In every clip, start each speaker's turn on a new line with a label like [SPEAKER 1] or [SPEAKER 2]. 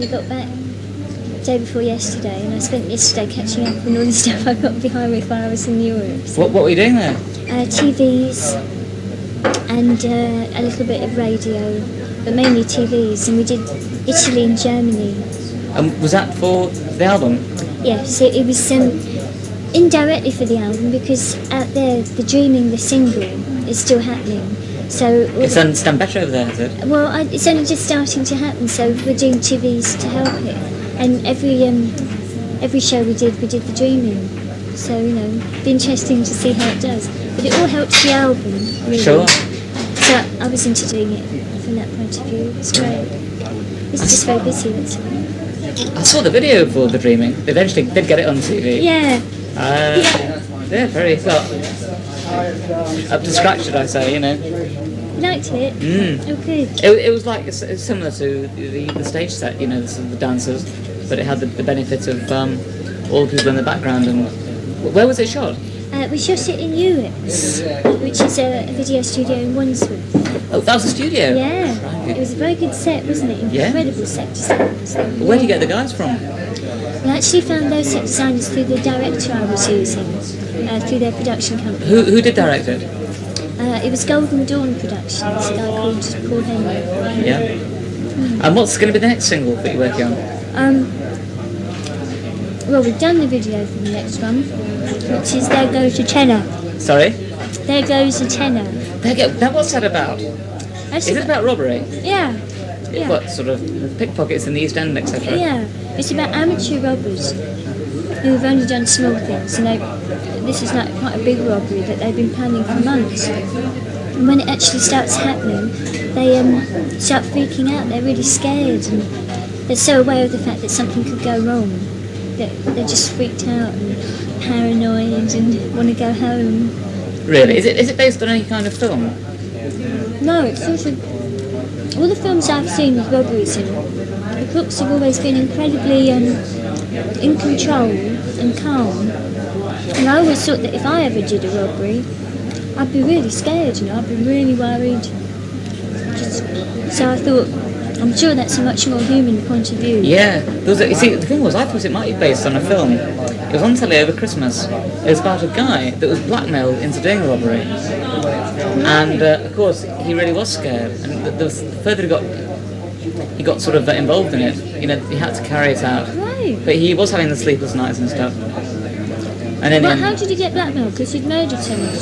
[SPEAKER 1] only got back the day before yesterday, and I spent yesterday catching up on all the stuff I got behind with while I was in Europe. So,
[SPEAKER 2] What were you doing there?
[SPEAKER 1] TVs and a little bit of radio, but mainly TVs, and we did Italy and Germany.
[SPEAKER 2] Was that for the album?
[SPEAKER 1] Yes, it was indirectly for the album, because out there, the Dreaming, the single, is still happening. So
[SPEAKER 2] It's done better over there, is it?
[SPEAKER 1] well, it's only just starting to happen, so we're doing TVs to help it. And every show we did the Dreaming. So, you know, it'd be interesting to see how it does. But it all helps the album, really.
[SPEAKER 2] Sure.
[SPEAKER 1] So I was into doing it from that point of view. It's great. It's just very busy, that's all.
[SPEAKER 2] I saw the video for The Dreaming. They eventually did get it on TV.
[SPEAKER 1] Yeah.
[SPEAKER 2] Yeah, very well. Up to scratch, should I say? You know.
[SPEAKER 1] Liked it? Oh, good.
[SPEAKER 2] It was like it's similar to the stage set. You know, the dancers, but it had the benefit of all the people in the background. And where was it shot?
[SPEAKER 1] We shot it in UX, which is a video studio in Wandsworth.
[SPEAKER 2] Oh, that was a studio.
[SPEAKER 1] Yeah.
[SPEAKER 2] Right.
[SPEAKER 1] It was a very good set, wasn't it? Incredible set design.
[SPEAKER 2] Where do you get the guys from?
[SPEAKER 1] We actually found those set designers through the director I was using, through their production company.
[SPEAKER 2] Who did direct it?
[SPEAKER 1] It was Golden Dawn Productions, a guy called Paul Henry.
[SPEAKER 2] Yeah. And what's going to be the next single that you're working on?
[SPEAKER 1] Well, we've done the video for the next one, which is There Goes a Tenor.
[SPEAKER 2] Sorry?
[SPEAKER 1] There Goes a Tenor.
[SPEAKER 2] What's that about? Is it about robbery?
[SPEAKER 1] Yeah. Yeah.
[SPEAKER 2] What, sort of pickpockets in the East End, etc.?
[SPEAKER 1] Yeah. It's about amateur robbers who've only done small things, and this is like quite a big robbery that they've been planning for months. And when it actually starts happening, they start freaking out. They're really scared, and they're so aware of the fact that something could go wrong that they're just freaked out and paranoid and want to go home.
[SPEAKER 2] Really? Is it based on any kind of film?
[SPEAKER 1] No, it's sort of all the films I've seen with robberies in. The crooks have always been incredibly in control and calm. And I always thought that if I ever did a robbery, I'd be really scared, you know, I'd be really worried. So I thought, I'm sure that's a much more human point of view.
[SPEAKER 2] Yeah. You see, the thing was, I thought it might be based on a film. It was on telly over Christmas. It was about a guy that was blackmailed into doing a robbery. And, of course, he really was scared. And the further he got sort of involved in it, you know, he had to carry it out.
[SPEAKER 1] Right.
[SPEAKER 2] But he was having the sleepless nights and stuff. And then,
[SPEAKER 1] how did he get blackmailed? Because he'd murdered someone.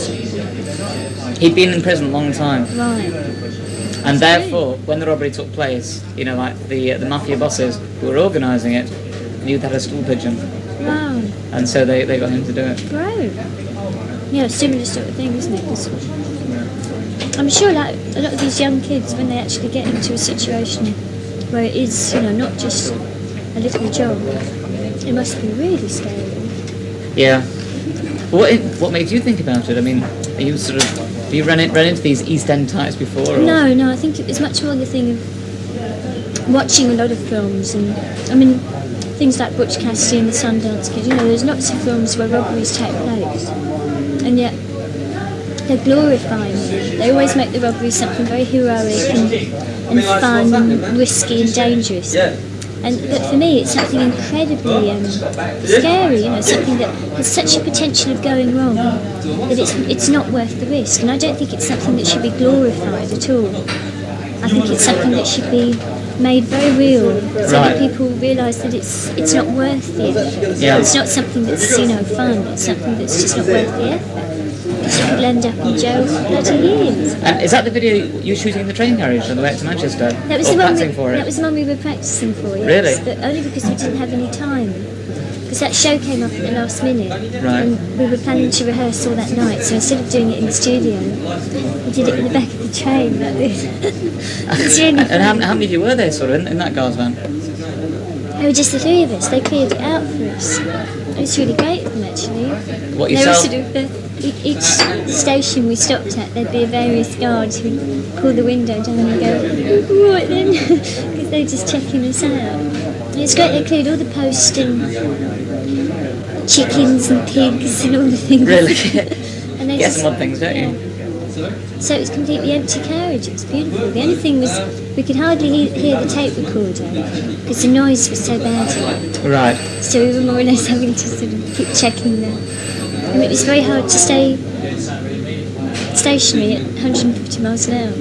[SPEAKER 2] He'd been in prison a long time.
[SPEAKER 1] Right.
[SPEAKER 2] And therefore, when the robbery took place, you know, like the mafia bosses who were organising it knew they had a stool pigeon.
[SPEAKER 1] Wow.
[SPEAKER 2] And so they got him to do it.
[SPEAKER 1] Right. Yeah, similar sort of thing, isn't it? 'Cause I'm sure like a lot of these young kids, when they actually get into a situation where it is, you know, not just a little job, it must be really scary.
[SPEAKER 2] Yeah. What made you think about it? I mean, are you sort of, have you run into these East End types before? Or?
[SPEAKER 1] No, I think it was much more the thing of watching a lot of films, and I mean, things like Butch Cassidy and the Sundance Kid, you know, there's lots of films where robberies take place, and yet they're glorifying it. They always make the robbery something very heroic and fun and risky and dangerous. But for me, it's something incredibly scary, you know, something that has such a potential of going wrong that it's not worth the risk. And I don't think it's something that should be glorified at all. I think it's something that should be made very real, so that people realise that it's not worth the effort.
[SPEAKER 2] Yeah.
[SPEAKER 1] It's not something that's, you know, fun. It's something that's just not worth the effort. Because you could end up in jail for bloody years.
[SPEAKER 2] And is that the video you were shooting in the train carriage on the way up to Manchester?
[SPEAKER 1] That was
[SPEAKER 2] or
[SPEAKER 1] the one.
[SPEAKER 2] practicing for it?
[SPEAKER 1] That was the one we were practicing for. Yes,
[SPEAKER 2] Really?
[SPEAKER 1] but only because we didn't have any time. Because that show came up at the last minute,
[SPEAKER 2] Right.
[SPEAKER 1] and we were planning to rehearse all that night. So instead of doing it in the studio, we did it in the back of the train like this. It's really
[SPEAKER 2] And how
[SPEAKER 1] fun.
[SPEAKER 2] many of you were there, sort of, in that guard's van?
[SPEAKER 1] It was just the three of us. They cleared it out for us. It was really great of them, actually.
[SPEAKER 2] What,
[SPEAKER 1] They were
[SPEAKER 2] yourself?
[SPEAKER 1] sort of each station we stopped at, there'd be various guards who'd pull the window down and go, right then, because they were just checking us out. And it's great, they cleared all the post and chickens and pigs and all the things.
[SPEAKER 2] Really?
[SPEAKER 1] And they
[SPEAKER 2] Get
[SPEAKER 1] just,
[SPEAKER 2] some odd things, don't you?
[SPEAKER 1] So it was completely empty carriage. It was beautiful. The only thing was we could hardly hear the tape recorder because the noise was so bad.
[SPEAKER 2] Right.
[SPEAKER 1] So we were more or less having to sort of keep checking that. And it was very hard to stay stationary at 150 miles an hour.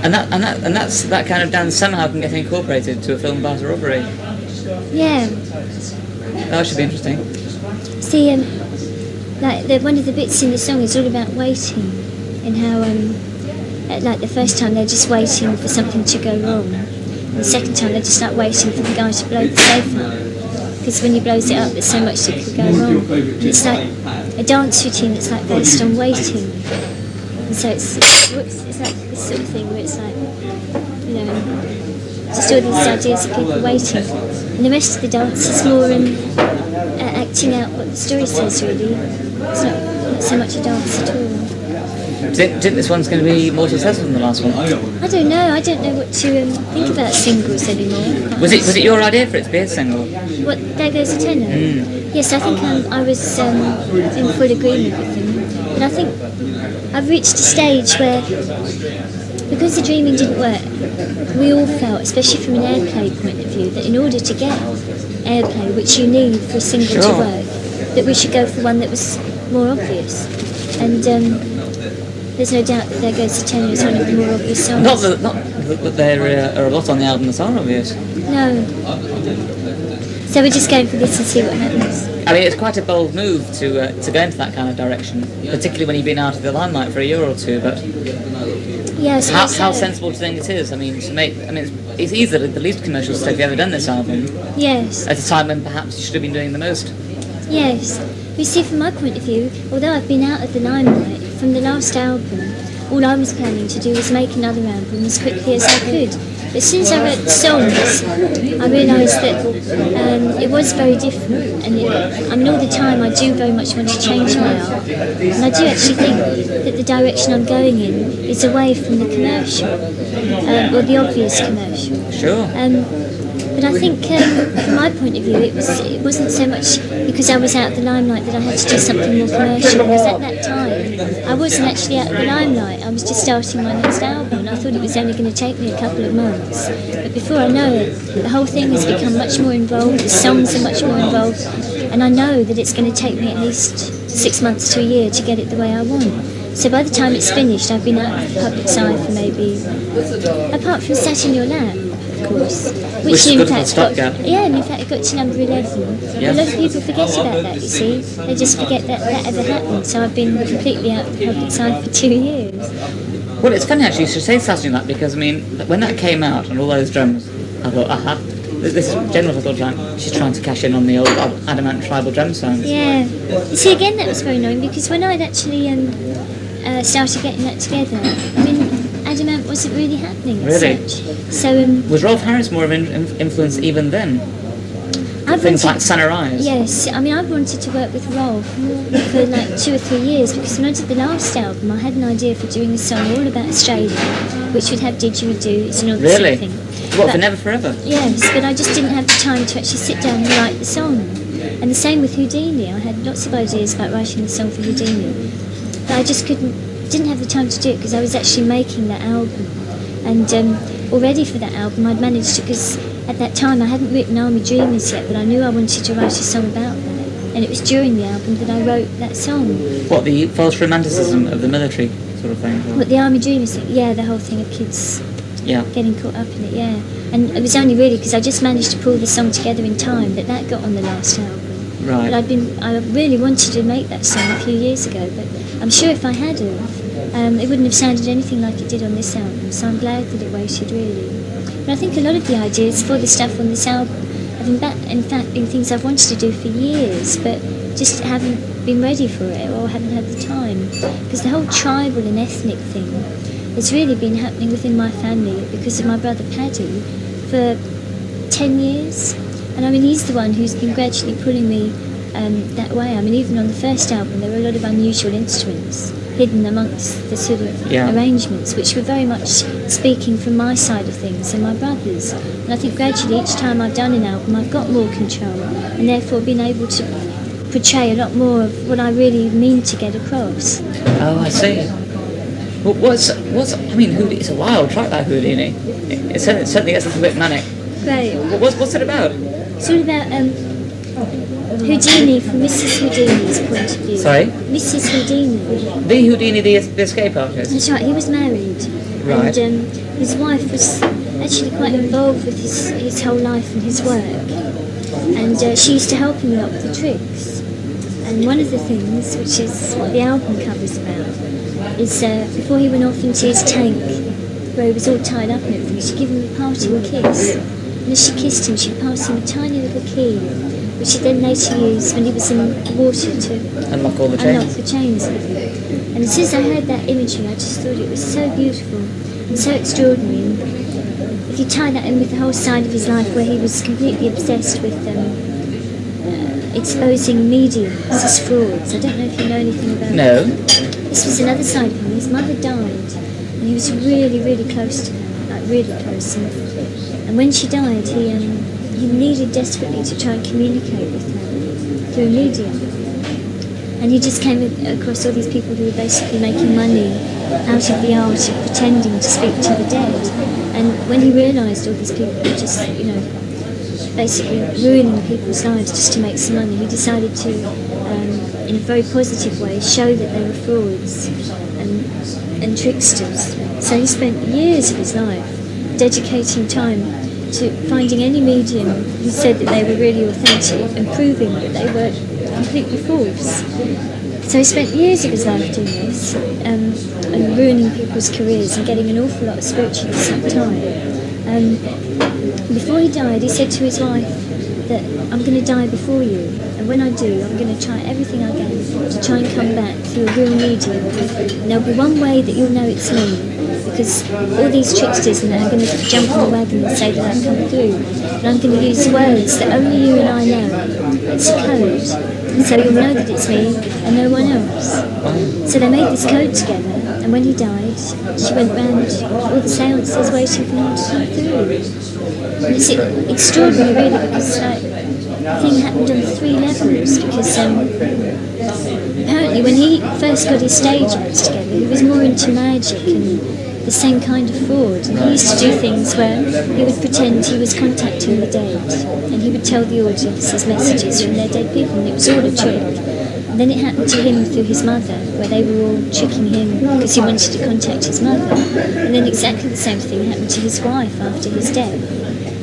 [SPEAKER 2] And that kind of dance somehow can get incorporated to a film about a robbery.
[SPEAKER 1] Yeah.
[SPEAKER 2] That should be interesting.
[SPEAKER 1] See, one of the bits in the song is all about waiting, and how, like the first time they're just waiting for something to go wrong. And the second time they're just like waiting for the guy to blow the safe up. Because when he blows it up, there's so much that could go wrong. And it's like a dance routine that's like based on waiting. And so it's like this sort of thing where it's like, you know, just all these ideas of people waiting. And the rest of the dance is more acting out what the story says, really. It's not so much a dance at all.
[SPEAKER 2] Do you think this one's going to be more successful than the last one?
[SPEAKER 1] I don't know. I don't know what to think about singles anymore.
[SPEAKER 2] Was it your idea for it to be a single?
[SPEAKER 1] What, There Goes a Tenor? Yes, I think I was in full agreement with them. But I think I've reached a stage where, because the dreaming didn't work, we all felt, especially from an airplay point of view, that in order to get airplay, which you need for a single to work, that we should go for one that was more obvious. And there's no doubt that There Goes a Tenor is one of the more obvious songs.
[SPEAKER 2] Not that there are a lot on the album that are obvious.
[SPEAKER 1] No. So we're just going for this and see what happens.
[SPEAKER 2] I mean, it's quite a bold move to go into that kind of direction, particularly when you've been out of the limelight for a year or two. But
[SPEAKER 1] yes,
[SPEAKER 2] how sensible do you think it is? I mean, it's easily the least commercial stuff you've ever done this album.
[SPEAKER 1] Yes.
[SPEAKER 2] At a time when perhaps you should have been doing the most.
[SPEAKER 1] Yes. You see, from my point of view, although I've been out of the limelight from the last album, all I was planning to do was make another album as quickly as I could. But as soon as I wrote the songs, I realised that it was very different. And all the time I do very much want to change my art. And I do actually think that the direction I'm going in is away from the commercial, or the obvious commercial.
[SPEAKER 2] Sure.
[SPEAKER 1] But I think, from my point of view, it wasn't so much because I was out of the limelight that I had to do something more commercial. Because at that time, I wasn't actually out of the limelight. I was just starting my next album, and I thought it was only going to take me a couple of months. But before I know it, the whole thing has become much more involved. The songs are much more involved, and I know that it's going to take me at least 6 months to a year to get it the way I want. So by the time it's finished, I've been out of the public side for maybe, apart from Sat in Your Lap, of course,
[SPEAKER 2] which in fact
[SPEAKER 1] it got to number 11. Yeah. A lot of people forget about that, you see. They just forget that ever happened. So I've been completely out of the public side for 2 years.
[SPEAKER 2] Well, it's funny actually you should say Sat in Your Lap, because I mean, when that came out and all those drums, I thought, this is general. I thought, she's trying to cash in on the old Adamant tribal drum sounds.
[SPEAKER 1] Yeah. You see, again, that was very annoying, because when I'd actually started getting that together, I mean, Adamant wasn't really happening as such. So,
[SPEAKER 2] was Rolf Harris more of an influence even then? Things like Sunner Eyes?
[SPEAKER 1] Yes, I mean, I've wanted to work with Rolf for like 2 or 3 years, because when I did the last album, I had an idea for doing a song all about Australia, which would have didgeridoos and all this sort of thing.
[SPEAKER 2] What, for Never Forever?
[SPEAKER 1] Yes, but I just didn't have the time to actually sit down and write the song. And the same with Houdini. I had lots of ideas about writing the song for Houdini, but I just didn't have the time to do it because I was actually making that album. And already for that album I'd managed to, because at that time I hadn't written Army Dreamers yet, but I knew I wanted to write a song about that. And it was during the album that I wrote that song.
[SPEAKER 2] What, the false romanticism of the military sort of thing?
[SPEAKER 1] What, the Army Dreamers thing? Yeah, the whole thing of kids getting caught up in it, yeah. And it was only really because I just managed to pull the song together in time that got on the last album.
[SPEAKER 2] Right.
[SPEAKER 1] But I really wanted to make that song a few years ago, but I'm sure if I had it wouldn't have sounded anything like it did on this album, so I'm glad that it waited, really. But I think a lot of the ideas for the stuff on this album have in fact been things I've wanted to do for years, but just haven't been ready for it or haven't had the time. Because the whole tribal and ethnic thing has really been happening within my family because of my brother Paddy for 10 years. And I mean, he's the one who's been gradually pulling me that way. I mean, even on the first album, there were a lot of unusual instruments hidden amongst the sort of arrangements, which were very much speaking from my side of things and my brother's. And I think gradually, each time I've done an album, I've got more control and therefore been able to portray a lot more of what I really mean to get across.
[SPEAKER 2] Oh, I see. What's I mean, Houdini, it's a wild track, that Houdini. It certainly gets a little bit manic.
[SPEAKER 1] Right.
[SPEAKER 2] What's it about?
[SPEAKER 1] It's all about Houdini from Mrs. Houdini's point of view.
[SPEAKER 2] Sorry?
[SPEAKER 1] Mrs. Houdini.
[SPEAKER 2] The Houdini, the escape artist.
[SPEAKER 1] That's right, he was married.
[SPEAKER 2] Right.
[SPEAKER 1] And his wife was actually quite involved with his whole life and his work. And she used to help him a lot with the tricks. And one of the things, which is what the album cover's about, is before he went off into his tank, where he was all tied up and everything, she'd give him a parting kiss. And as she kissed him, she'd pass him a tiny little key, which he then later used when he was in the water to
[SPEAKER 2] Unlock all the chains.
[SPEAKER 1] And as soon as I heard that imagery, I just thought it was so beautiful and so extraordinary. And if you tie that in with the whole side of his life where he was completely obsessed with exposing mediums as frauds. I don't know if you know anything about
[SPEAKER 2] No.
[SPEAKER 1] that. This was another side of him. His mother died, and he was really, really close to her, like really close. And when she died, he needed desperately to try and communicate with her through a medium. And he just came across all these people who were basically making money out of the art of pretending to speak to the dead. And when he realised all these people were just, basically ruining people's lives just to make some money, he decided to, in a very positive way, show that they were frauds and tricksters. So he spent years of his life dedicating time to finding any medium who said that they were really authentic and proving that they were completely false. So he spent years of his life doing this and ruining people's careers and getting an awful lot of spiritually sucked time. Before he died, he said to his wife that I'm going to die before you, and when I do, I'm going to try everything I can to try and come back through a real medium. And there'll be one way that you'll know it's me, because all these tricksters and that are going to jump on the wagon and say that I've come through. And I'm going to use words that only you and I know. It's a code. So you'll know that it's me and no one else. So they made this code together, and when he died, she went round all the seances waiting for him to come through. And it's extraordinary, really, because the thing happened on 3 levels. Because apparently, when he first got his stage acts together, he was more into magic and the same kind of fraud. And he used to do things where he would pretend he was contacting the dead, and he would tell the audience his messages from their dead people, and it was all a trick. And then it happened to him through his mother, where they were all tricking him because he wanted to contact his mother. And then exactly the same thing happened to his wife after his death,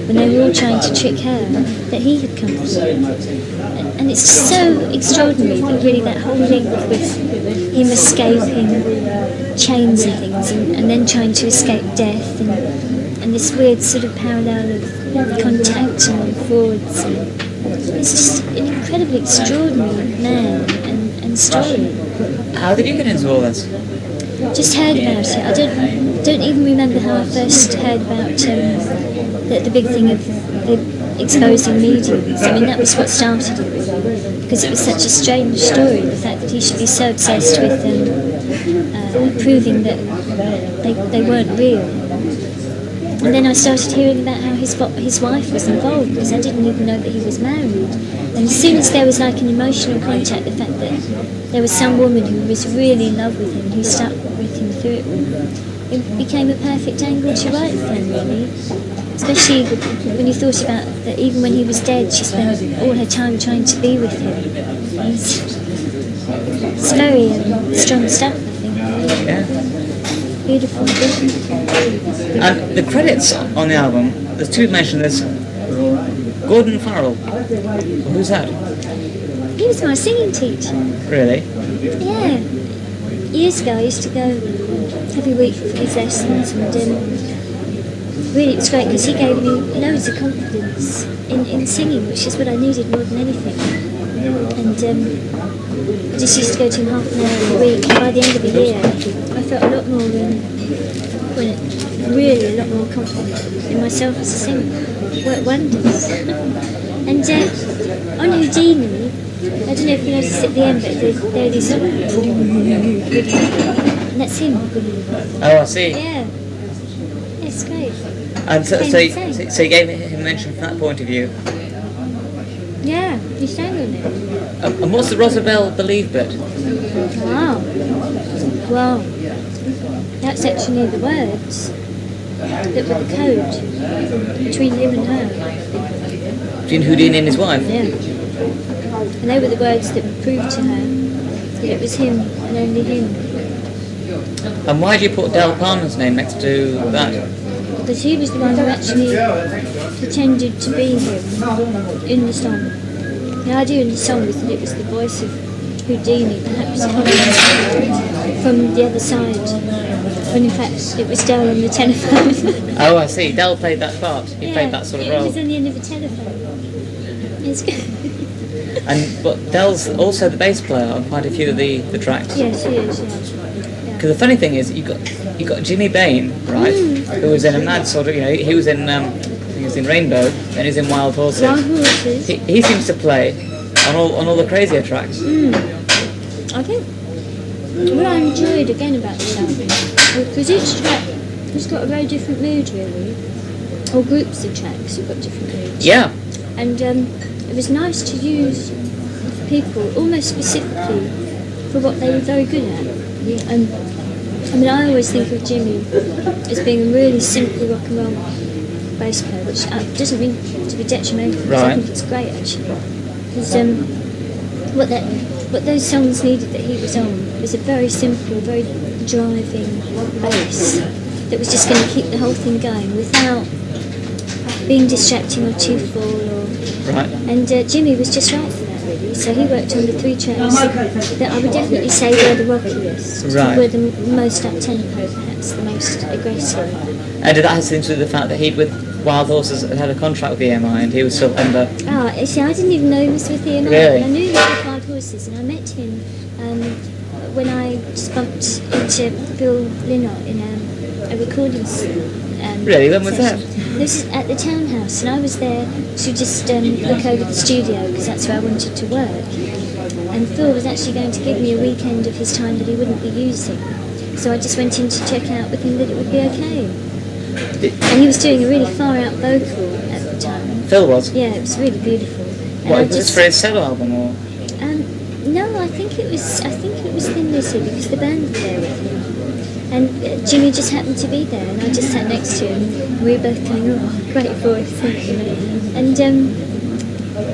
[SPEAKER 1] when they were all trying to trick her that he had come through. And it's so extraordinary that really that whole link with him escaping chains and things, and then trying to escape death, and this weird sort of parallel of contact and frauds. It's just an incredibly extraordinary man and story.
[SPEAKER 2] How did you get into all this?
[SPEAKER 1] Just heard about it. I don't even remember how I first heard about the big thing of the exposing mediums. I mean, that was what started it, really, because it was such a strange story, the fact that he should be so obsessed with proving that they weren't real. And then I started hearing about how his wife was involved, because I didn't even know that he was married. And as soon as there was like an emotional contact, the fact that there was some woman who was really in love with him, who stuck with him through it all, it became a perfect angle to write from, really. Especially when you thought about that even when he was dead, she spent all her time trying to be with him. It's very strong stuff, I think.
[SPEAKER 2] Yeah.
[SPEAKER 1] Beautiful.
[SPEAKER 2] And the credits on the album, there's 2 mentioned. There's Gordon Farrell. Who's that?
[SPEAKER 1] He was my singing teacher.
[SPEAKER 2] Really?
[SPEAKER 1] Yeah. Years ago I used to go every week for his lessons, and really it was great because he gave me loads of confidence in singing, which is what I needed more than anything. And I just used to go to him half an hour a week. By the end of the year, I felt a lot more, really a lot more confident in myself as a singer. It worked wonders. And on Houdini, I don't know if you noticed at the end, but there are these, and that's him.
[SPEAKER 2] Oh, I see.
[SPEAKER 1] Yeah. It's great.
[SPEAKER 2] And so you gave him mention from that point of view.
[SPEAKER 1] Yeah, he sang on it.
[SPEAKER 2] And what's the Rosabelle Believe bit?
[SPEAKER 1] Wow. Well, that's actually the words that were the code between him and her.
[SPEAKER 2] Between Houdini and his wife?
[SPEAKER 1] Yeah. And they were the words that proved to her that it was him and only him.
[SPEAKER 2] And why do you put Del Palmer's name next to that?
[SPEAKER 1] Because he was the one who actually pretended to be him in the song. The idea in the song was that it was the voice of Houdini, perhaps coming from the other side, when in fact it was Del on the telephone.
[SPEAKER 2] Oh, I see. Del played that part. He played that sort of
[SPEAKER 1] It
[SPEAKER 2] role.
[SPEAKER 1] was on the end of a telephone. It's good.
[SPEAKER 2] But Del's also the bass player on quite a few of the tracks.
[SPEAKER 1] Yes, he is, yeah.
[SPEAKER 2] Because the funny thing is, you got Jimmy Bain, right, who was in a mad sort of, he was in I think he was in Rainbow, then he's in Wild Horses.
[SPEAKER 1] Wild Horses.
[SPEAKER 2] He seems to play on all the crazier tracks.
[SPEAKER 1] I think what I enjoyed again about this album, because each track has got a very different mood really, or groups of tracks have got different moods.
[SPEAKER 2] Yeah.
[SPEAKER 1] And it was nice to use people almost specifically for what they were very good at. I mean, I always think of Jimmy as being a really simple rock and roll bass player, which doesn't mean to be detrimental, because I think it's great actually. Because what those songs needed that he was on was a very simple, very driving bass that was just going to keep the whole thing going without being distracting or too full.
[SPEAKER 2] Right.
[SPEAKER 1] And Jimmy was just right for that really. So he worked on the 3 tracks that I would definitely say were the rockiest, were the most up-tempo, perhaps the most aggressive.
[SPEAKER 2] And did that have something to do with the fact that he'd with Wild Horses had a contract with EMI and he was still under...
[SPEAKER 1] You see, I didn't even know he was with EMI.
[SPEAKER 2] Really?
[SPEAKER 1] I knew he was with Wild Horses, and I met him when I just bumped into Bill Linnott in a recording
[SPEAKER 2] Really? When was that?
[SPEAKER 1] This is at the Townhouse, and I was there to just look over the studio because that's where I wanted to work. And Phil was actually going to give me a weekend of his time that he wouldn't be using. So I just went in to check out with him that it would be okay. And he was doing a really far-out vocal at the time.
[SPEAKER 2] Phil was?
[SPEAKER 1] Yeah, it was really beautiful. And
[SPEAKER 2] What, was this for his solo album or...?
[SPEAKER 1] No, I think it was Thin Lizzy because the band were there with him. And Jimmy just happened to be there, and I just sat next to him. We were both going, oh, great voice, and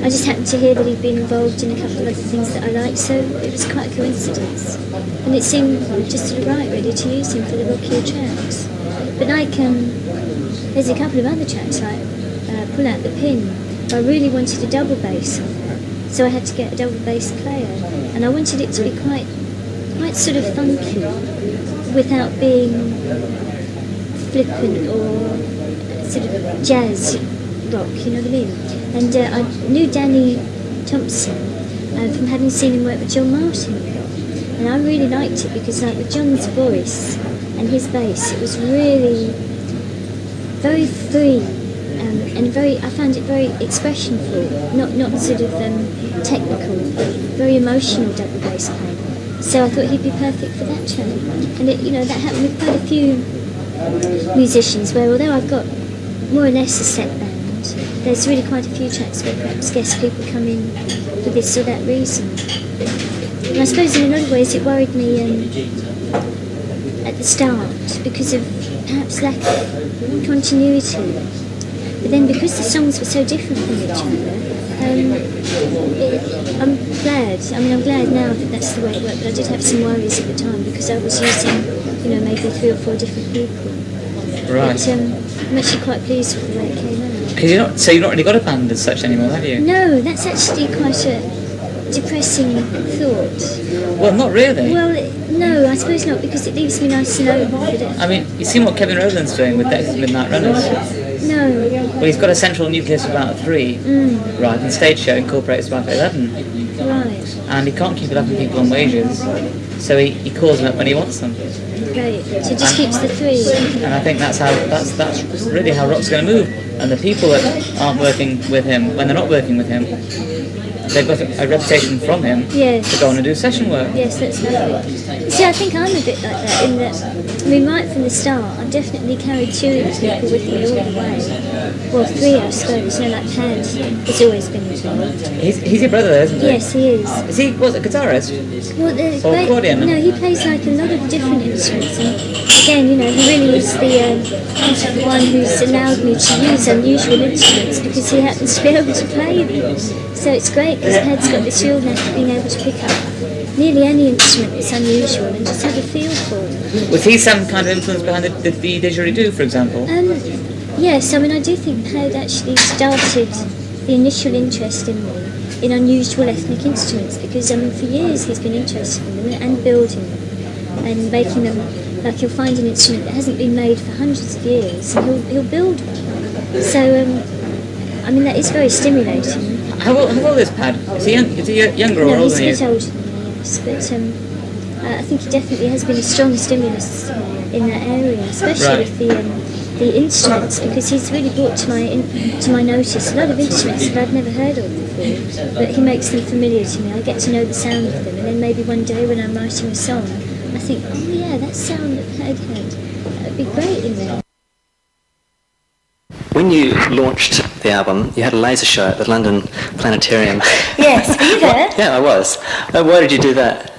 [SPEAKER 1] I just happened to hear that he'd been involved in a couple of other things that I liked, so it was quite a coincidence. And it seemed just sort of right, really, to use him for the rockier tracks. But like, there's a couple of other tracks, like Pull Out the Pin. I really wanted a double bass on, so I had to get a double bass player, and I wanted it to be quite sort of funky, without being flippant or sort of jazz rock, you know what I mean? And I knew Danny Thompson from having seen him work with John Martin, and I really liked it because, like, with John's voice and his bass, it was really very free and very. I found it very expressionful, not sort of technical, very emotional double bass playing. So I thought he'd be perfect for that track. And that happened with quite a few musicians where, although I've got more or less a set band, there's really quite a few tracks where perhaps guest people come in for this or that reason. And I suppose in a lot of ways it worried me at the start because of perhaps lack of continuity. But then because the songs were so different from each other, I'm glad now that that's the way it worked, but I did have some worries at the time because I was using, maybe 3 or 4 different people.
[SPEAKER 2] Right.
[SPEAKER 1] But I'm actually quite pleased with the way it came out.
[SPEAKER 2] Because you've not really got a band as such anymore, have you?
[SPEAKER 1] No, that's actually quite a depressing thought.
[SPEAKER 2] Well, not really.
[SPEAKER 1] Well, no, I suppose not, because it leaves me nice and open.
[SPEAKER 2] I mean, you've seen what Kevin Rowland's doing with Dexter's Midnight Runners.
[SPEAKER 1] No.
[SPEAKER 2] Well, he's got a central nucleus of about 3, right, and stage show incorporates about 11.
[SPEAKER 1] Right.
[SPEAKER 2] And he can't keep 11 people on wages, so he calls them up when he wants them.
[SPEAKER 1] Great. So it just keeps the 3.
[SPEAKER 2] And I think that's really how rock's going to move. And the people that aren't working with him, when they're not working with him, they've got a reputation from him
[SPEAKER 1] Yes.
[SPEAKER 2] to go on and do session work.
[SPEAKER 1] Yes, that's lovely. See, I think I'm a bit like that in that, I mean, right from the start, I've definitely carried two people with me all the way. Well, three, I suppose. You know, like Pad has always been involved.
[SPEAKER 2] He's your brother, isn't he?
[SPEAKER 1] Yes, he is.
[SPEAKER 2] Is he, a guitarist?
[SPEAKER 1] Well,
[SPEAKER 2] Or accordion?
[SPEAKER 1] no, he plays like a lot of different instruments. And again, you know, he really is the one who's allowed me to use unusual instruments because he happens to be able to play them. So it's great because Pad's got this real knack of being able to pick up nearly any instrument that's unusual and just have a feel for it.
[SPEAKER 2] Was he some kind of influence behind the didgeridoo, for example?
[SPEAKER 1] Yes, I mean, I do think Pad actually started the initial interest in me in unusual ethnic instruments because for years he's been interested in them and building them and making them, like he'll find an instrument that hasn't been made for hundreds of years and he'll build one. So, I mean, that is very stimulating.
[SPEAKER 2] How old is Pad? Is he younger or
[SPEAKER 1] No,
[SPEAKER 2] older
[SPEAKER 1] he's
[SPEAKER 2] than
[SPEAKER 1] a
[SPEAKER 2] you?
[SPEAKER 1] bit older than me, yes, but I think he definitely has been a strong stimulus in that area, especially
[SPEAKER 2] Right.
[SPEAKER 1] with the instruments, because he's really brought to my notice a lot of instruments that I'd never heard of before, but he makes them familiar to me. I get to know the sound of them, and then maybe one day when I'm writing a song, I think, oh yeah, that sound that Pad had, that'd be great in there.
[SPEAKER 3] When you launched the album, you had a laser show at the London Planetarium.
[SPEAKER 1] Yes, were you there?
[SPEAKER 3] Yeah, I was. Why did you do that?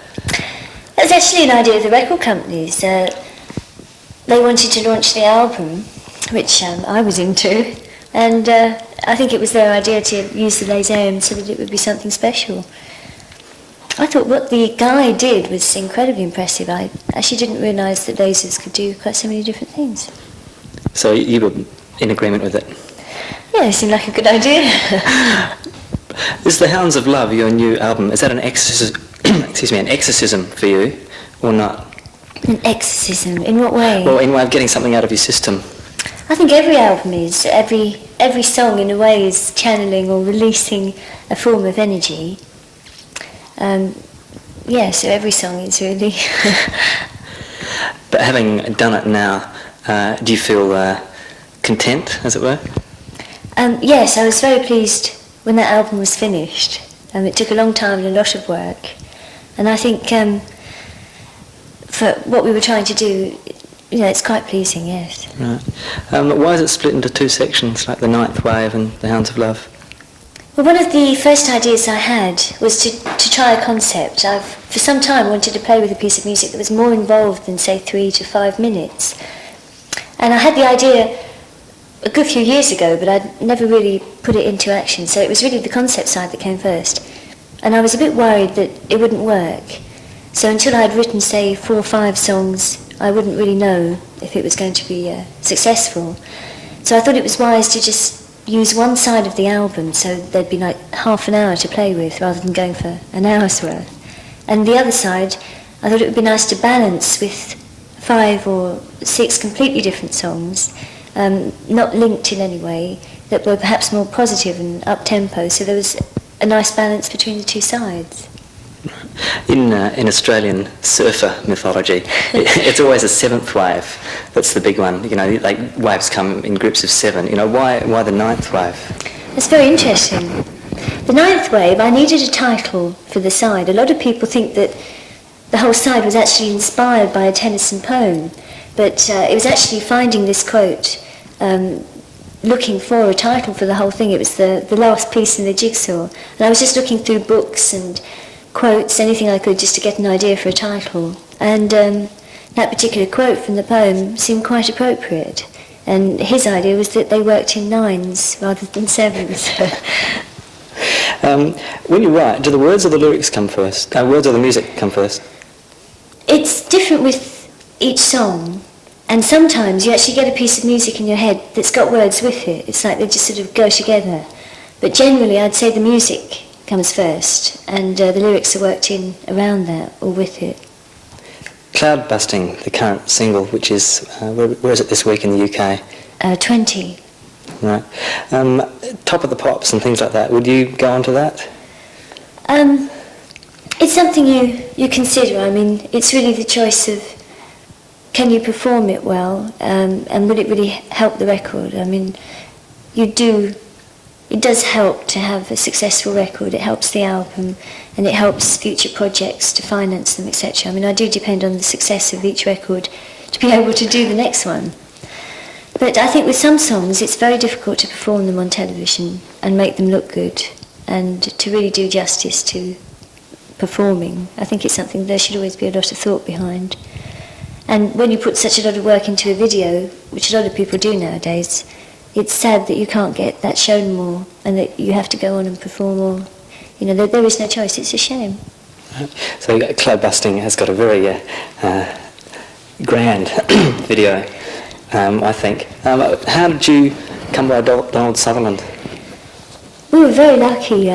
[SPEAKER 1] That was actually an idea of the record companies. They wanted to launch the album, which I was into, and I think it was their idea to use the laserium so that it would be something special. I thought what the guy did was incredibly impressive. I actually didn't realise that lasers could do quite so many different things.
[SPEAKER 3] So you were in agreement with it?
[SPEAKER 1] Yeah, it seemed like a good idea.
[SPEAKER 3] Is The Hounds of Love, your new album, is that an exorcism, an exorcism for you, or not?
[SPEAKER 1] An exorcism? In what way?
[SPEAKER 3] Well, in way of getting something out of your system.
[SPEAKER 1] I think every album is. Every song, in a way, is channeling or releasing a form of energy. So every song is really.
[SPEAKER 3] But having done it now, do you feel content, as it were?
[SPEAKER 1] Yes, I was very pleased when that album was finished. It took a long time and a lot of work. And I think for what we were trying to do, it's quite pleasing, yes.
[SPEAKER 3] Right. Why is it split into two sections, like The Ninth Wave and The Hounds of Love?
[SPEAKER 1] Well, one of the first ideas I had was to try a concept. I've, for some time, wanted to play with a piece of music that was more involved than, say, 3 to 5 minutes. And I had the idea a good few years ago, but I'd never really put it into action. So it was really the concept side that came first. And I was a bit worried that it wouldn't work. So until I'd written, say, 4 or 5 songs, I wouldn't really know if it was going to be successful. So I thought it was wise to just use one side of the album, so there'd be like half an hour to play with rather than going for an hour's worth. And the other side, I thought it would be nice to balance with 5 or 6 completely different songs, not linked in any way, that were perhaps more positive and up-tempo, so there was a nice balance between the two sides.
[SPEAKER 3] In Australian surfer mythology, it's always a 7th wave that's the big one. Like waves come in groups of 7. Why the 9th wave?
[SPEAKER 1] That's very interesting. The 9th wave, I needed a title for the side. A lot of people think that the whole side was actually inspired by a Tennyson poem, but it was actually finding this quote, looking for a title for the whole thing. It was the last piece in the jigsaw, and I was just looking through books and quotes, anything I could, just to get an idea for a title. And that particular quote from the poem seemed quite appropriate. And his idea was that they worked in 9s rather than 7s.
[SPEAKER 3] When you write, do the words or the lyrics come first? Words or the music come first?
[SPEAKER 1] It's different with each song. And sometimes you actually get a piece of music in your head that's got words with it. It's like they just sort of go together. But generally, I'd say the music comes first, and the lyrics are worked in around that or with it.
[SPEAKER 3] Cloud Busting, the current single, which is, where is it this week in the UK?
[SPEAKER 1] 20.
[SPEAKER 3] Right. Top of the Pops and things like that, would you go on to that?
[SPEAKER 1] It's something you consider. I mean, it's really the choice of, can you perform it well, and will it really help the record? I mean, you do it does help to have a successful record. It helps the album, and it helps future projects to finance them, etc. I mean, I do depend on the success of each record to be able to do the next one. But I think with some songs, it's very difficult to perform them on television and make them look good, and to really do justice to performing. I think it's something there should always be a lot of thought behind. And when you put such a lot of work into a video, which a lot of people do nowadays, it's sad that you can't get that shown more, and that you have to go on and perform more. You know, there is no choice. It's a shame.
[SPEAKER 3] So Cloud Busting has got a very grand video, I think. How did you come by Donald Sutherland?
[SPEAKER 1] We were very lucky.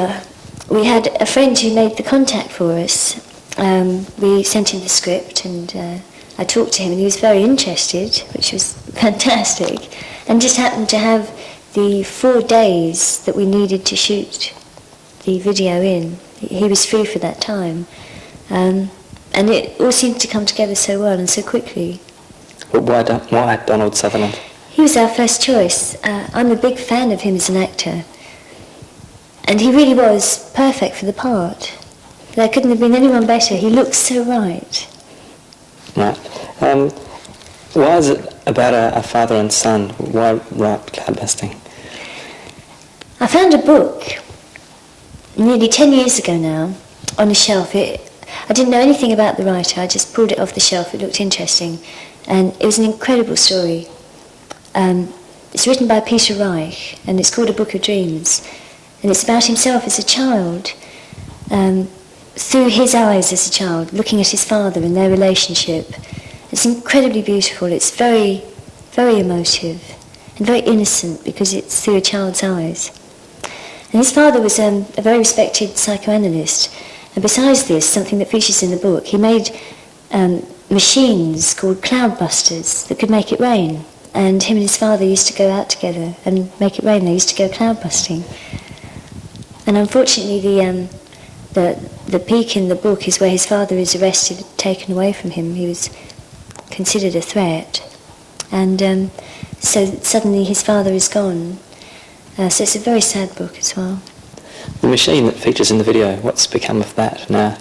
[SPEAKER 1] We had a friend who made the contact for us. We sent him the script, and I talked to him, and he was very interested, which was fantastic, and just happened to have the 4 days that we needed to shoot the video in. He was free for that time, and it all seemed to come together so well and so quickly.
[SPEAKER 3] But why Donald Sutherland?
[SPEAKER 1] He was our first choice. I'm a big fan of him as an actor, and he really was perfect for the part. There couldn't have been anyone better. He looks so right.
[SPEAKER 3] Right. Why is it about a father and son? Why write Cloud Busting?
[SPEAKER 1] I found a book nearly 10 years ago now on a shelf. I didn't know anything about the writer. I just pulled it off the shelf. It looked interesting, and it was an incredible story. It's written by Peter Reich, and it's called A Book of Dreams, and it's about himself as a child, through his eyes as a child, looking at his father and their relationship. It's incredibly beautiful. It's very, very emotive and very innocent because it's through a child's eyes. And his father was a very respected psychoanalyst, and besides this, something that features in the book, he made machines called cloudbusters that could make it rain, and him and his father used to go out together and make it rain. They used to go cloud busting. And unfortunately, the peak in the book is where his father is arrested, taken away from him. He was considered a threat, and so suddenly his father is gone. So it's a very sad book as well.
[SPEAKER 3] The machine that features in the video, what's become of that now?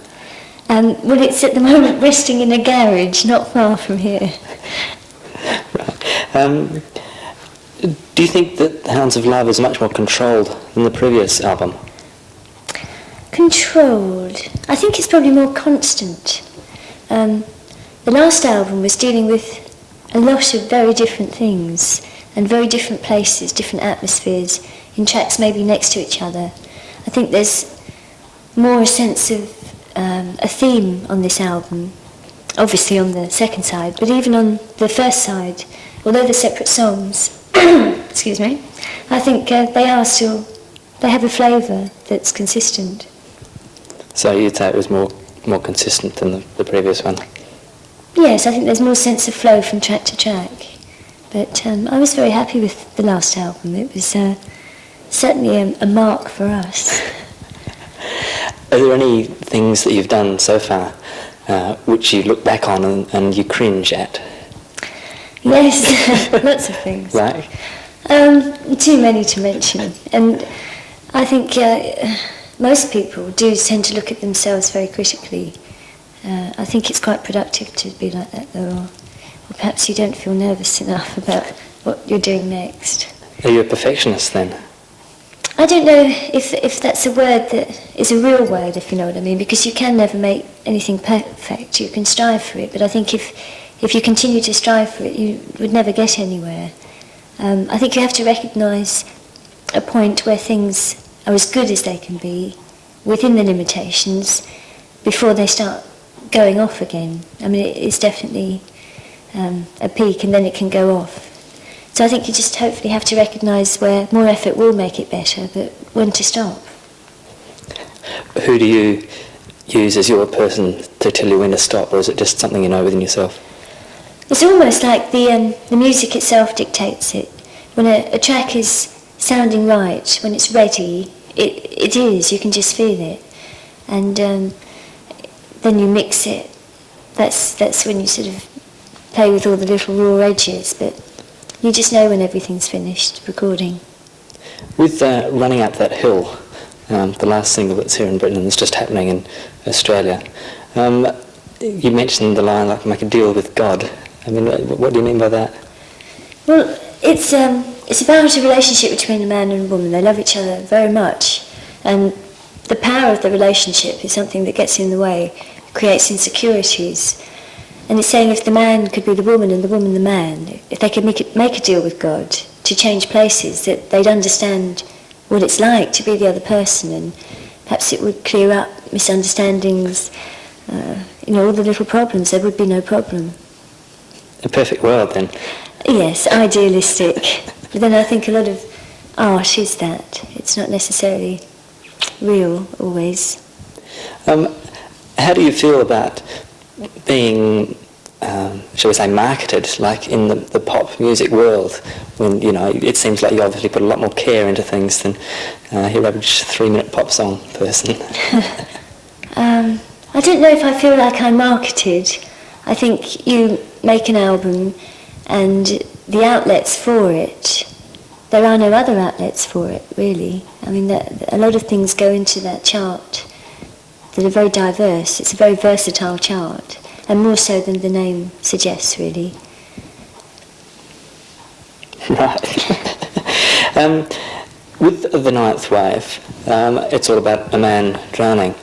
[SPEAKER 1] Well, it's at the moment resting in a garage not far from here.
[SPEAKER 3] Right. Do you think that Hounds of Love is much more controlled than the previous album?
[SPEAKER 1] Controlled. I think it's probably more constant. The last album was dealing with a lot of very different things and very different places, different atmospheres, in tracks maybe next to each other. I think there's more a sense of a theme on this album, obviously on the second side, but even on the first side, although they're separate songs, excuse me, I think they have a flavour that's consistent.
[SPEAKER 3] So you'd say it was more consistent than the previous one?
[SPEAKER 1] Yes, I think there's more sense of flow from track to track. But I was very happy with the last album. It was certainly a mark for us.
[SPEAKER 3] Are there any things that you've done so far which you look back on and you cringe at?
[SPEAKER 1] Yes, lots of things.
[SPEAKER 3] Like?
[SPEAKER 1] Too many to mention. And I think most people do tend to look at themselves very critically. I think it's quite productive to be like that, though, or perhaps you don't feel nervous enough about what you're doing next.
[SPEAKER 3] Are you a perfectionist then?
[SPEAKER 1] I don't know if that's a word that is a real word, if you know what I mean, because you can never make anything perfect. You can strive for it, but I think if you continue to strive for it, you would never get anywhere. I think you have to recognise a point where things are as good as they can be within the limitations before they start going off again. I mean, it's definitely a peak, and then it can go off. So I think you just hopefully have to recognise where more effort will make it better, but when to stop.
[SPEAKER 3] Who do you use as your person to tell you when to stop, or is it just something you know within yourself?
[SPEAKER 1] It's almost like the music itself dictates it. When a track is sounding right, when it's ready, it is, you can just feel it. And then you mix it. That's when you sort of play with all the little raw edges, but you just know when everything's finished recording.
[SPEAKER 3] With Running Up That Hill, the last single that's here in Britain and it's just happening in Australia, you mentioned the line, like, make a deal with God. I mean, what do you mean by that?
[SPEAKER 1] Well, it's about a relationship between a man and a woman. They love each other very much, and the power of the relationship is something that gets in the way, creates insecurities. And it's saying if the man could be the woman and the woman the man, if they could make a deal with God to change places, that they'd understand what it's like to be the other person, and perhaps it would clear up misunderstandings, all the little problems. There would be no problem.
[SPEAKER 3] A perfect world, then.
[SPEAKER 1] Yes, idealistic. But then I think a lot of art is that. It's not necessarily real, always.
[SPEAKER 3] How do you feel about being, shall we say, marketed, like in the pop music world, when, it seems like you obviously put a lot more care into things than your average 3-minute pop song person?
[SPEAKER 1] I don't know if I feel like I'm marketed. I think you make an album and the outlets for it, there are no other outlets for it, really. I mean, a lot of things go into that chart that are very diverse. It's a very versatile chart, and more so than the name suggests, really.
[SPEAKER 3] Right. With The Ninth Wave, it's all about a man drowning.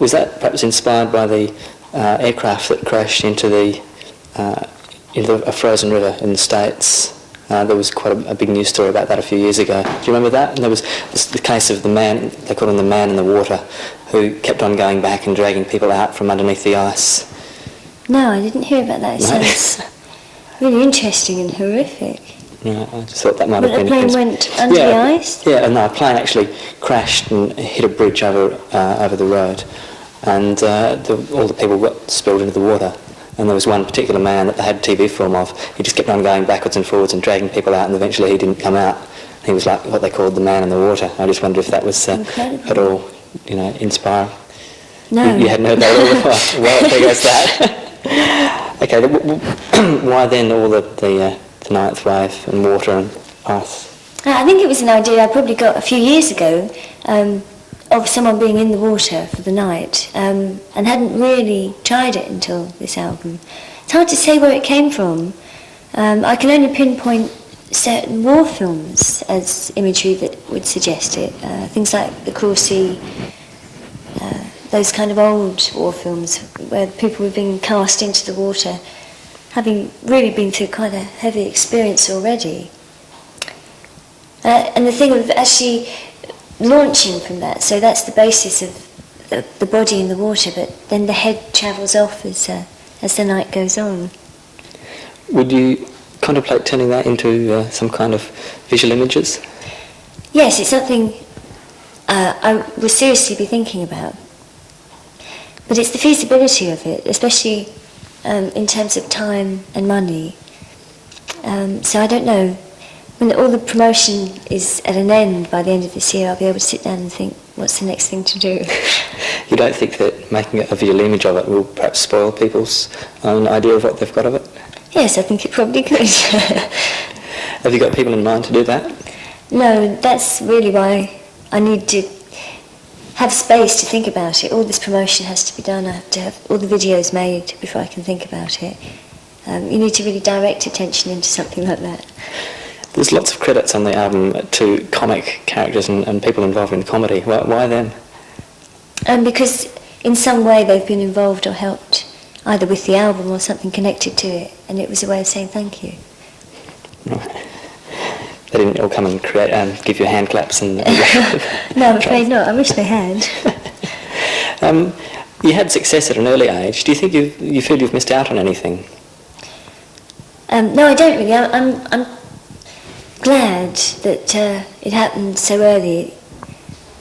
[SPEAKER 3] Was that perhaps inspired by the aircraft that crashed into a frozen river in the States? There was quite a big news story about that a few years ago. Do you remember that? And there was the case of the man, they called him the man in the water, who kept on going back and dragging people out from underneath the ice.
[SPEAKER 1] No, I didn't hear about that. It sounds really interesting and horrific.
[SPEAKER 3] Yeah, I just thought that might have been...
[SPEAKER 1] But the plane went under the ice?
[SPEAKER 3] Yeah, no, a plane actually crashed and hit a bridge over the road, and all the people got spilled into the water. And there was one particular man that they had TV film of. He just kept on going backwards and forwards and dragging people out, and eventually he didn't come out. He was like what they called the man in the water. I just wonder if that was at all, inspiring.
[SPEAKER 1] No.
[SPEAKER 3] You hadn't heard that all before. Well, there goes that. Okay, why then all the Ninth Wave and water and ice?
[SPEAKER 1] I think it was an idea I probably got a few years ago of someone being in the water for the night, and hadn't really tried it until this album. It's hard to say where it came from. I can only pinpoint certain war films as imagery that would suggest it. Things like The Cruel Sea, those kind of old war films where people were being cast into the water, having really been through quite a heavy experience already. And the thing of actually launching from that, so that's the basis of the body in the water, but then the head travels off as the night goes on.
[SPEAKER 3] Would you contemplate turning that into some kind of visual images?
[SPEAKER 1] Yes, it's something I would seriously be thinking about. But it's the feasibility of it, especially in terms of time and money. So I don't know. When all the promotion is at an end by the end of this year, I'll be able to sit down and think, what's the next thing to do?
[SPEAKER 3] You don't think that making a visual image of it will perhaps spoil people's own idea of what they've got of it?
[SPEAKER 1] Yes, I think it probably could.
[SPEAKER 3] Have you got people in mind to do that?
[SPEAKER 1] No, that's really why I need to have space to think about it. All this promotion has to be done. I have to have all the videos made before I can think about it. You need to really direct attention into something like that.
[SPEAKER 3] There's lots of credits on the album to comic characters and people involved in comedy. Why them?
[SPEAKER 1] Because in some way they've been involved or helped, either with the album or something connected to it, and it was a way of saying thank you.
[SPEAKER 3] Right. They didn't all come and give you hand claps and...
[SPEAKER 1] No, I'm afraid not. I wish they had.
[SPEAKER 3] You had success at an early age. Do you think you feel you've missed out on anything?
[SPEAKER 1] No, I don't really. I'm glad that it happened so early,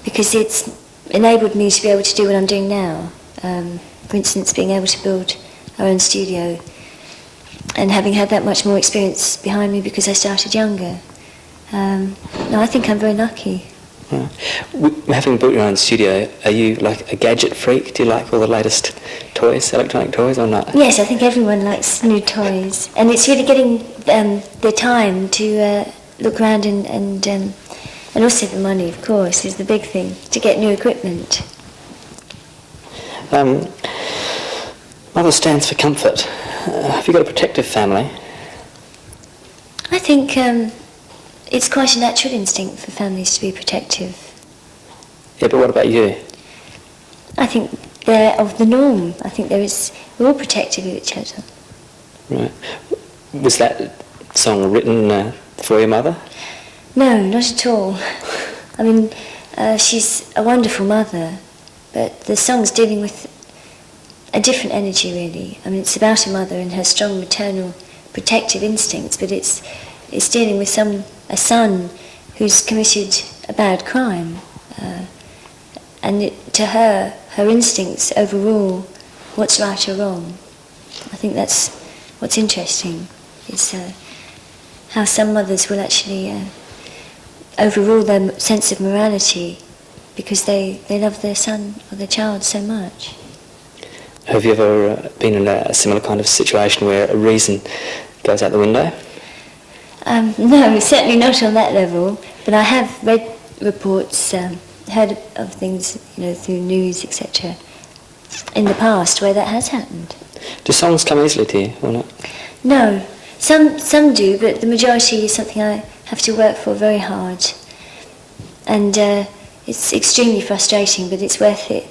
[SPEAKER 1] because it's enabled me to be able to do what I'm doing now. For instance, being able to build our own studio and having had that much more experience behind me because I started younger. No, I think I'm very lucky.
[SPEAKER 3] Yeah. Having built your own studio, are you like a gadget freak? Do you like all the latest toys, electronic toys, or not?
[SPEAKER 1] Yes, I think everyone likes new toys, and it's really getting the time to look around and And also the money, of course, is the big thing, to get new equipment.
[SPEAKER 3] Mother stands for comfort. Have you got a protective family?
[SPEAKER 1] I think it's quite a natural instinct for families to be protective.
[SPEAKER 3] Yeah, but what about you?
[SPEAKER 1] I think they're of the norm. I think we're all protective of each other.
[SPEAKER 3] Right. Was that song written for your mother?
[SPEAKER 1] No, not at all. I mean, she's a wonderful mother, but the song's dealing with a different energy, really. I mean, it's about a mother and her strong maternal protective instincts, but it's dealing with a son who's committed a bad crime, and to her instincts overrule what's right or wrong. I think that's what's interesting. Is how some mothers will actually overrule their sense of morality because they love their son or their child so much.
[SPEAKER 3] Have you ever been in a similar kind of situation where a reason goes out the window?
[SPEAKER 1] No, certainly not on that level, but I have read reports, heard of things, through news, etc., in the past where that has happened.
[SPEAKER 3] Do songs come easily to you or not?
[SPEAKER 1] No, some do, but the majority is something I have to work for very hard. And it's extremely frustrating, but it's worth it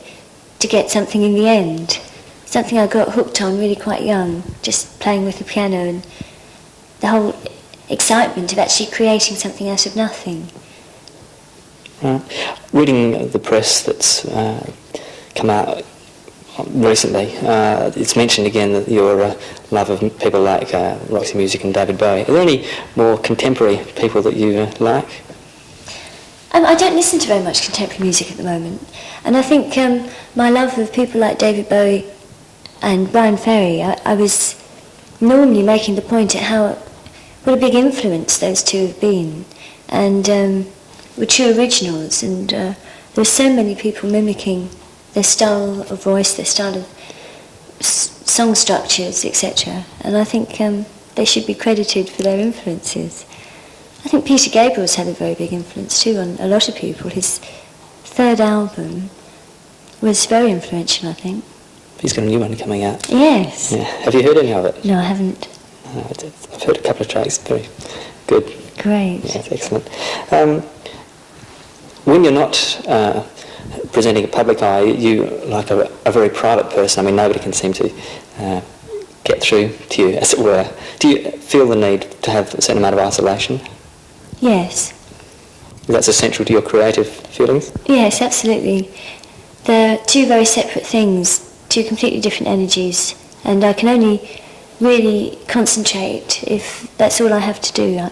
[SPEAKER 1] to get something in the end. Something I got hooked on really quite young, just playing with the piano and the whole excitement of actually creating something out of nothing.
[SPEAKER 3] Reading the press that's come out recently, it's mentioned again that your love of people like Roxy Music and David Bowie. Are there any more contemporary people that you like?
[SPEAKER 1] I don't listen to very much contemporary music at the moment, and I think my love of people like David Bowie and Brian Ferry, I was normally making the point at what a big influence those two have been, and were true originals, and there were so many people mimicking their style of voice, their style of song structures, etc. And I think they should be credited for their influences. I think Peter Gabriel's had a very big influence too on a lot of people. His third album was very influential, I think.
[SPEAKER 3] He's got a new one coming out.
[SPEAKER 1] Yes.
[SPEAKER 3] Yeah. Have you heard any of it?
[SPEAKER 1] No, I haven't.
[SPEAKER 3] I've heard a couple of tracks. Very good.
[SPEAKER 1] Great.
[SPEAKER 3] Yeah, it's excellent. When you're not presenting a public eye, you like a very private person. I mean, nobody can seem to get through to you, as it were. Do you feel the need to have a certain amount of isolation?
[SPEAKER 1] Yes.
[SPEAKER 3] That's essential to your creative feelings?
[SPEAKER 1] Yes, absolutely. They're two very separate things, two completely different energies, and I can only really concentrate if that's all I have to do.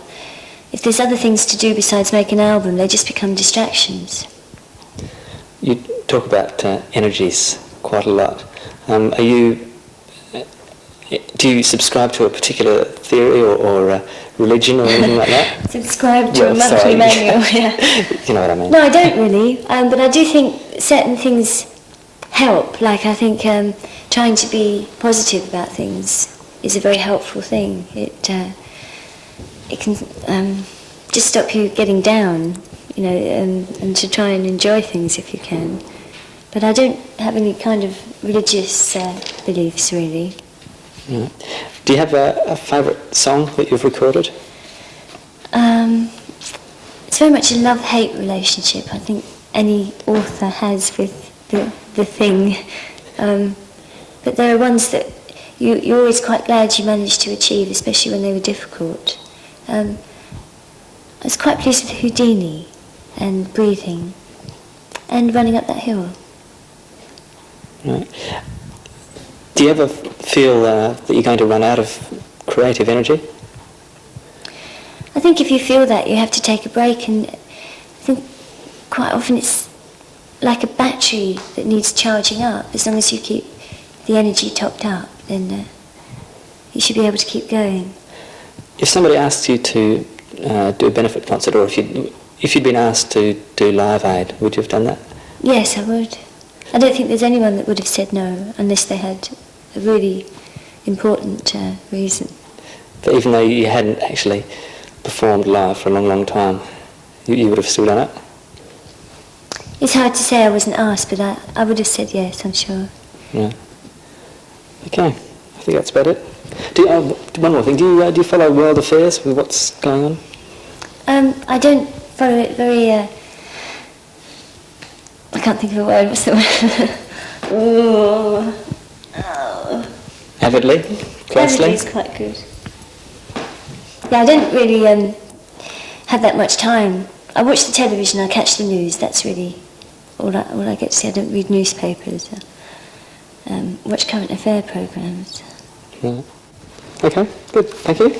[SPEAKER 1] If there's other things to do besides make an album, they just become distractions.
[SPEAKER 3] You talk about energies quite a lot. Do you subscribe to a particular theory or religion or anything like that?
[SPEAKER 1] Subscribe to a monthly manual, yeah.
[SPEAKER 3] You know what I mean?
[SPEAKER 1] No, I don't really, but I do think certain things help. Like I think trying to be positive about things is a very helpful thing. It can just stop you getting down, and to try and enjoy things if you can. But I don't have any kind of religious beliefs, really.
[SPEAKER 3] Yeah. Do you have a favourite song that you've recorded?
[SPEAKER 1] It's very much a love-hate relationship, I think any author has with the thing. But there are ones that you're always quite glad you managed to achieve, especially when they were difficult. I was quite pleased with Houdini and Breathing and Running Up That Hill.
[SPEAKER 3] Right. Do you ever feel that you're going to run out of creative energy?
[SPEAKER 1] I think if you feel that, you have to take a break, and I think quite often it's like a battery that needs charging up. As long as you keep the energy topped up, then you should be able to keep going.
[SPEAKER 3] If somebody asked you to do a benefit concert, or if you'd been asked to do Live Aid, would you have done that?
[SPEAKER 1] Yes, I would. I don't think there's anyone that would have said no unless they had a really important reason.
[SPEAKER 3] But even though you hadn't actually performed live for a long, long time, you would have still done it?
[SPEAKER 1] It's hard to say. I wasn't asked, but I would have said yes, I'm sure.
[SPEAKER 3] Yeah. Okay, I think that's about it. One more thing, do you follow world affairs with what's going on?
[SPEAKER 1] I don't follow it very... I can't think of a word. What's the word? Ooh. Oh.
[SPEAKER 3] Avidly? Closely?
[SPEAKER 1] Avidly is quite good. Yeah, I don't really have that much time. I watch the television, I catch the news, that's really all I get to see. I don't read newspapers, watch current affair programmes.
[SPEAKER 3] Yeah. Okay, good, thank you.